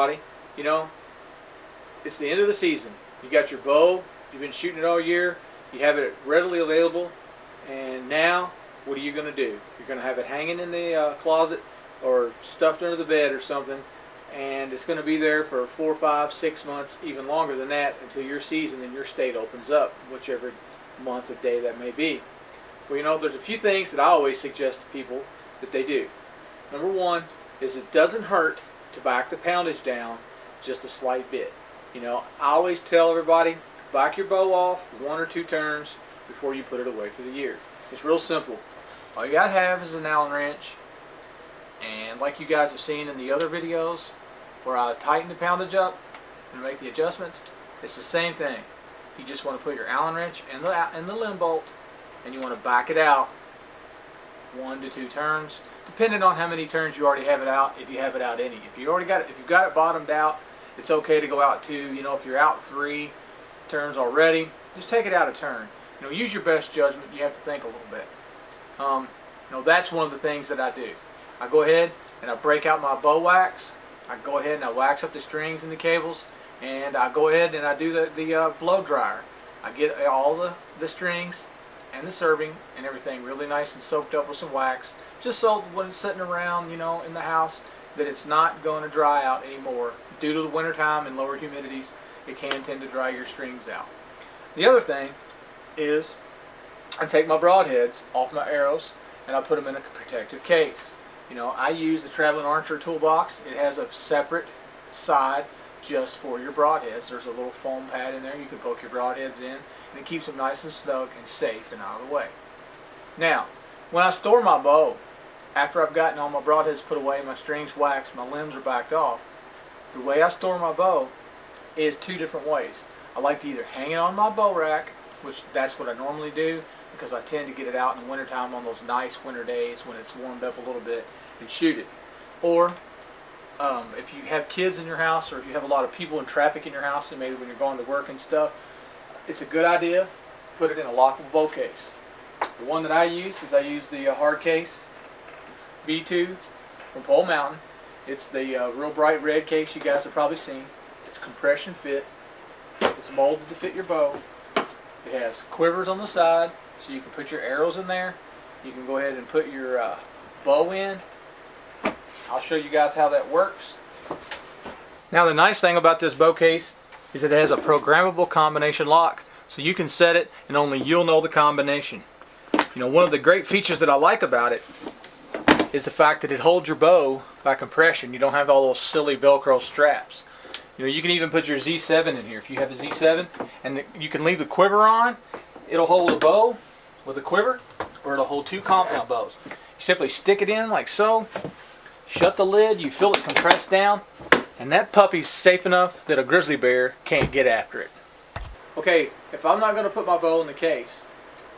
everybody, you know, it's the end of the season. You got your bow, you've been shooting it all year, you have it readily available, and now what are you going to do? You're going to have it hanging in the closet or stuffed under the bed or something, and it's going to be there for 4, 5, 6 months, even longer than that, until your season in your state opens up, whichever month or day that may be. Well, you know, there's a few things that I always suggest to people that they do. Number one is it doesn't hurt to back the poundage down just a slight bit. You know, I always tell everybody, back your bow off 1 or 2 turns before you put it away for the year. It's real simple. All you gotta have is an Allen wrench, and like you guys have seen in the other videos where I tighten the poundage up and make the adjustments, it's the same thing. You just want to put your Allen wrench in the limb bolt, and you want to back it out 1 to 2 turns, depending on how many turns you already have it out. If you have it out any, if you've got it bottomed out, it's okay to go out 2. You know, if you're out 3 turns already, just take it out a turn. You know, use your best judgment. You have to think a little bit. You know, that's one of the things that I do. I go ahead and I break out my bow wax. I go ahead and I wax up the strings and the cables, and I go ahead and I do the blow dryer. I get all the strings and the serving and everything really nice and soaked up with some wax, just so when it's sitting around, you know, in the house, that it's not going to dry out anymore. Due to the winter time and lower humidities, it can tend to dry your strings out. The other thing is I take my broadheads off my arrows and I put them in a protective case. You know, I use the Traveling Archer toolbox. It has a separate side just for your broadheads. There's a little foam pad in there. You can poke your broadheads in, and it keeps them nice and snug and safe and out of the way. Now, when I store my bow, after I've gotten all my broadheads put away, my strings waxed, my limbs are backed off, the way I store my bow is 2 different ways. I like to either hang it on my bow rack, which that's what I normally do, because I tend to get it out in the wintertime on those nice winter days when it's warmed up a little bit, and shoot it. Or if you have kids in your house, or if you have a lot of people and traffic in your house, and maybe when you're going to work and stuff, it's a good idea to put it in a lockable bow case. The one that I use is the hard case B2 from Pole Mountain. It's the real bright red case you guys have probably seen. It's compression fit. It's molded to fit your bow. It has quivers on the side, so you can put your arrows in there. You can go ahead and put your bow in. I'll show you guys how that works. Now, the nice thing about this bow case is it has a programmable combination lock, so you can set it and only you'll know the combination. You know, one of the great features that I like about it is the fact that it holds your bow by compression. You don't have all those silly Velcro straps. You know, you can even put your Z7 in here. If you have a Z7, and you can leave the quiver on, it'll hold a bow with a quiver, or it'll hold 2 compound bows. You simply stick it in like so, shut the lid, you feel it compress down, and that puppy's safe enough that a grizzly bear can't get after it. Okay, if I'm not going to put my bow in the case,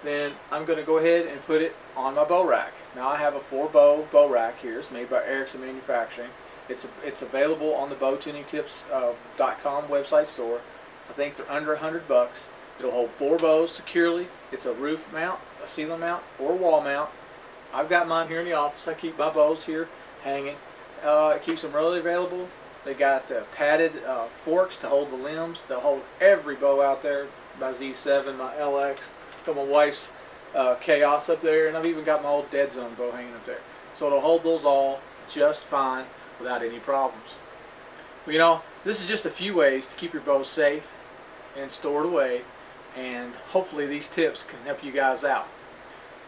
then I'm going to go ahead and put it on my bow rack. Now, I have a 4-bow rack here. It's made by Erickson Manufacturing. It's available on the bowtuningtips.com website store. I think they're under $100. It'll hold 4 bows securely. It's a roof mount, a ceiling mount, or a wall mount. I've got mine here in the office. I keep my bows here hanging. It keeps them readily available. They got the padded forks to hold the limbs. They'll hold every bow out there. My Z7, my LX, got my wife's Chaos up there, and I've even got my old Dead Zone bow hanging up there. So it'll hold those all just fine without any problems. Well, you know, this is just a few ways to keep your bow safe and stored away, and hopefully these tips can help you guys out.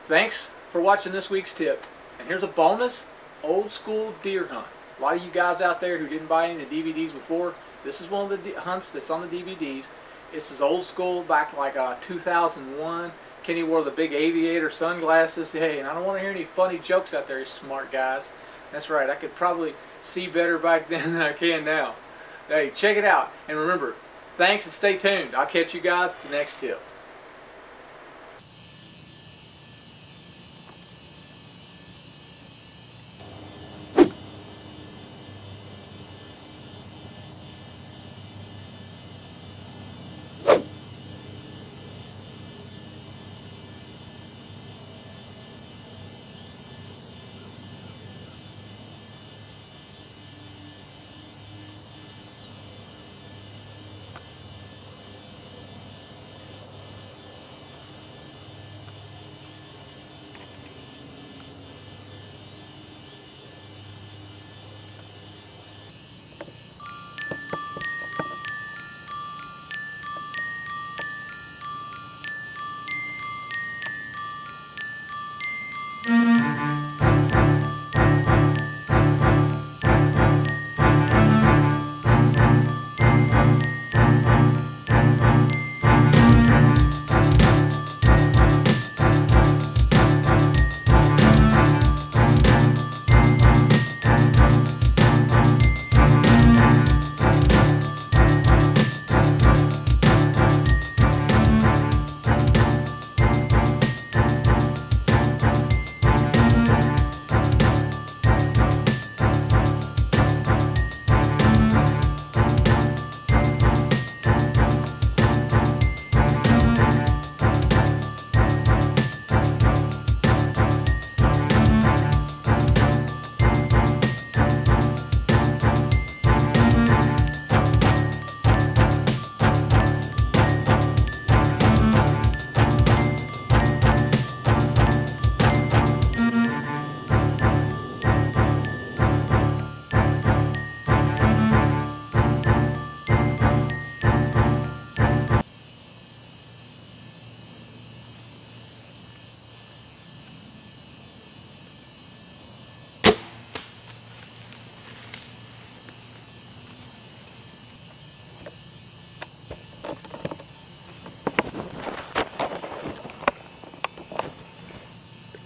Thanks for watching this week's tip, and here's a bonus old school deer hunt. A lot of you guys out there who didn't buy any of the DVDs before, this is one of the hunts that's on the DVDs. This is old school, back like 2001. Kenny wore the big aviator sunglasses. Hey, and I don't want to hear any funny jokes out there, you smart guys. That's right, I could probably see better back then than I can now. Hey, check it out. And remember, thanks and stay tuned. I'll catch you guys at the next tip.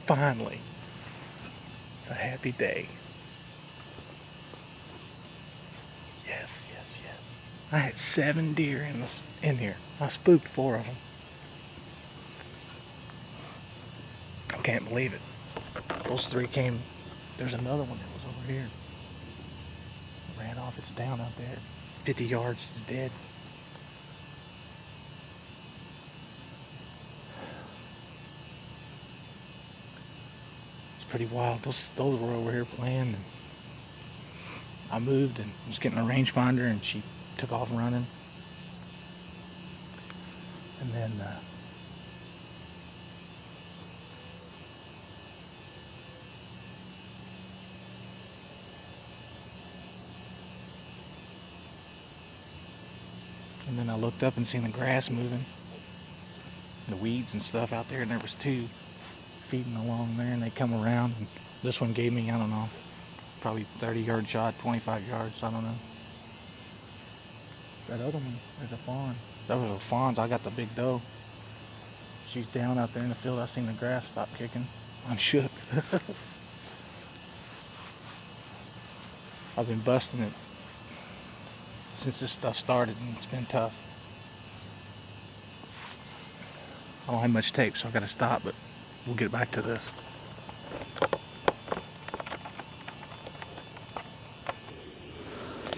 Finally. It's a happy day. Yes, yes, yes. I had 7 deer in here. I spooked 4 of them. I can't believe it. Those 3 came. There's another one that was over here. It ran off. It's down out there. 50 yards. It's dead. It's pretty wild. Those were over here playing. And I moved and was getting a rangefinder, and she took off running. And then I looked up and seen the grass moving, the weeds and stuff out there, and there was 2 feeding along there, and they come around, and this one gave me, I don't know, probably 30-yard shot, 25 yards, I don't know. That other one, there's a fawn. That was a fawn. I got the big doe. She's down out there in the field. I seen the grass stop kicking. I'm shook. I've been busting it since this stuff started, and it's been tough. I don't have much tape, so I've got to stop, but we'll get back to this.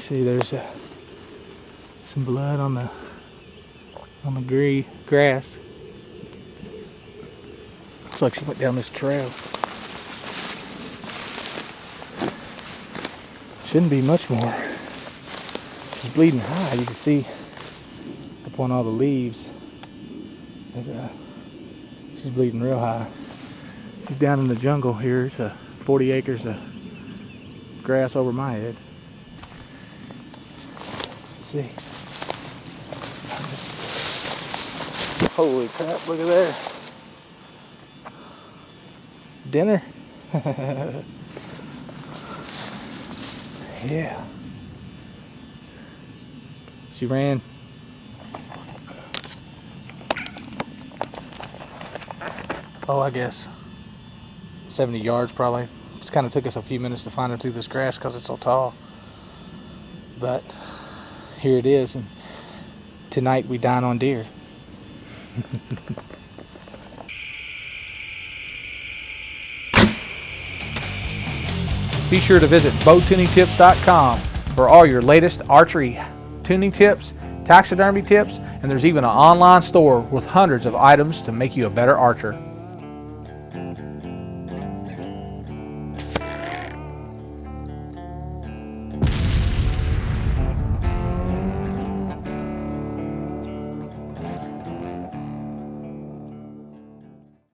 See, there's some blood on the grass. Looks like she went down this trail. Shouldn't be much more. She's bleeding high. You can see up on all the leaves. She's bleeding real high. She's down in the jungle here. It's 40 acres of grass over my head. See. Holy crap, look at there. Dinner? Yeah. She ran. Oh, I guess 70 yards probably. It kind of took us a few minutes to find her through this grass because it's so tall. But here it is, and tonight we dine on deer. Be sure to visit bowtuningtips.com for all your latest archery tuning tips, taxidermy tips, and there's even an online store with hundreds of items to make you a better archer.